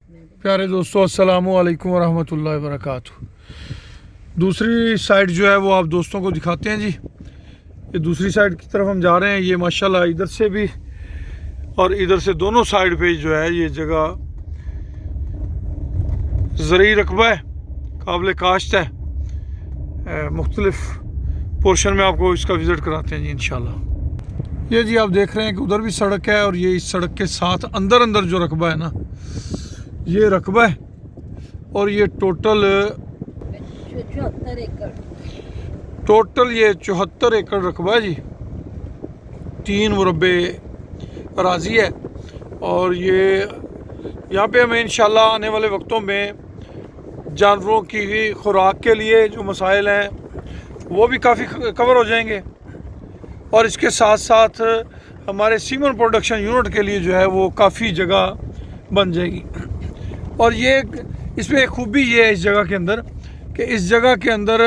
प्यारे दोस्तों, अस्सलामु अलैकुम वरहमतुल्लाहि वबरकातुहू। दूसरी साइड जो है वो आप दोस्तों को दिखाते हैं जी। ये दूसरी साइड की तरफ हम जा रहे हैं। ये माशाल्लाह इधर से भी और इधर से दोनों साइड पे जो है ये जगह ज़रूरी रकबा है, काबिल काश्त है। मुख्तलिफ पोर्शन में आपको इसका विज़िट कराते हैं जी इंशाल्लाह। ये जी आप देख रहे हैं कि उधर भी सड़क है और ये इस सड़क के साथ अंदर अंदर जो रकबा है ना, ये रकबा है और ये टोटल 74 एकड़ रकबा है जी। 3 मुरब्बे अराजी है और ये यहाँ पे हमें इंशाल्लाह आने वाले वक्तों में जानवरों की खुराक के लिए जो मसाइल हैं वो भी काफ़ी कवर हो जाएंगे और इसके साथ साथ हमारे सीमन प्रोडक्शन यूनिट के लिए जो है वो काफ़ी जगह बन जाएगी। और ये इसमें एक खूबी ये है इस जगह के अंदर कि इस जगह के अंदर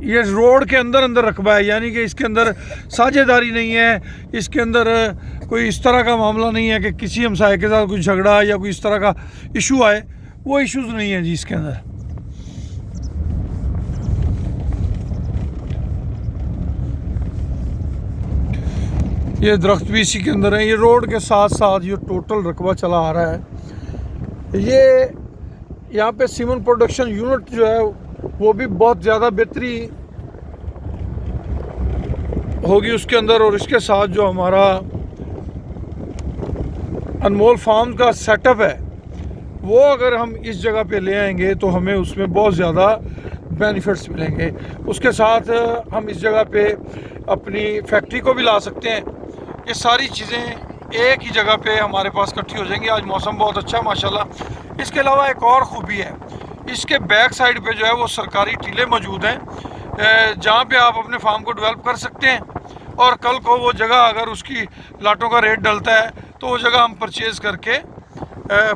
ये रोड के अंदर अंदर रकबा है, यानी कि इसके अंदर साझेदारी नहीं है, इसके अंदर कोई इस तरह का मामला नहीं है कि किसी हमसाये के साथ कोई झगड़ा या कोई इस तरह का इशू आए, वो इश्यूज़ नहीं है जी इसके अंदर। ये दरख्त भी इसी के अंदर है। ये रोड के साथ साथ ये टोटल रकबा चला आ रहा है। ये यहाँ पे सीमन प्रोडक्शन यूनिट जो है वो भी बहुत ज़्यादा बेहतरी होगी उसके अंदर। और इसके साथ जो हमारा अनमोल फार्म का सेटअप है वो अगर हम इस जगह पे ले आएंगे तो हमें उसमें बहुत ज़्यादा बेनिफिट्स मिलेंगे। उसके साथ हम इस जगह पे अपनी फैक्ट्री को भी ला सकते हैं। ये सारी चीज़ें एक ही जगह पे हमारे पास इकट्ठी हो जाएंगी। आज मौसम बहुत अच्छा है माशाल्लाह। इसके अलावा एक और ख़ूबी है, इसके बैक साइड पे जो है वो सरकारी टीले मौजूद हैं जहाँ पे आप अपने फार्म को डेवलप कर सकते हैं और कल को वो जगह अगर उसकी लाटों का रेट डलता है तो वो जगह हम परचेज़ करके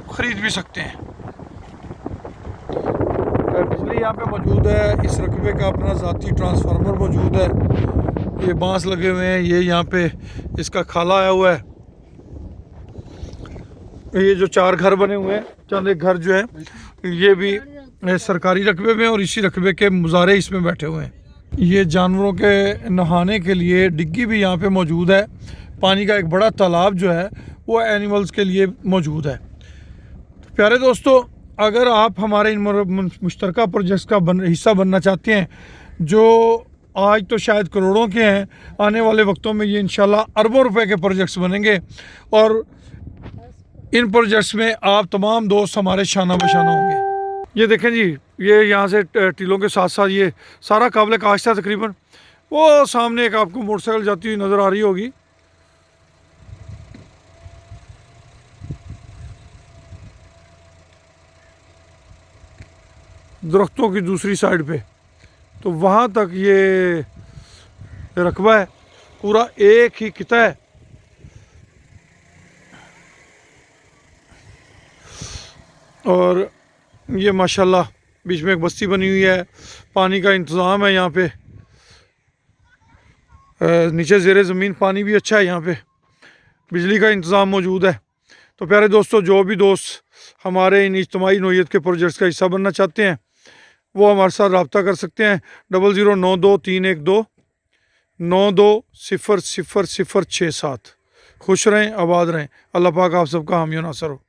ख़रीद भी सकते हैं। बिजली यहाँ पे मौजूद है। इस रकबे का अपना ज़ाती ट्रांसफार्मर मौजूद है। ये बांस लगे हुए हैं। ये यहाँ पे इसका खाला आया हुआ है। ये जो 4 घर बने हुए हैं, चंद एक घर जो है ये भी सरकारी रकबे में और इसी रकबे के मुजारे इसमें बैठे हुए हैं। ये जानवरों के नहाने के लिए डिग्गी भी यहाँ पे मौजूद है। पानी का एक बड़ा तालाब जो है वो एनिमल्स के लिए मौजूद है। तो प्यारे दोस्तों, अगर आप हमारे इन मुश्तरका प्रोजेक्ट्स का हिस्सा बनना चाहते हैं जो आज तो शायद करोड़ों के हैं, आने वाले वक्तों में ये इंशाल्लाह अरबों रुपए के प्रोजेक्ट्स बनेंगे और इन प्रोजेक्ट्स में आप तमाम दोस्त हमारे शाना बशाना होंगे। ये देखें जी, ये यहाँ से टीलों के साथ साथ ये सारा काबिल काश्त है तकरीबन। वो सामने एक आपको मोटरसाइकिल जाती हुई नज़र आ रही होगी। दरख्तों की दूसरी साइड पे तो वहाँ तक ये रकबा है, पूरा एक ही किता है। और ये माशाल्लाह बीच में एक बस्ती बनी हुई है। पानी का इंतज़ाम है यहाँ पे। नीचे ज़ेरे ज़मीन पानी भी अच्छा है। यहाँ पे बिजली का इंतज़ाम मौजूद है। तो प्यारे दोस्तों, जो भी दोस्त हमारे इन इज्तिमाई नौइयत के प्रोजेक्ट्स का हिस्सा बनना चाहते हैं वो हमारे साथ रब्ता कर सकते हैं। 00923129200067। खुश रहें, आबाद रहें। अल्लाह पाक आप सबका हामी नासर हो।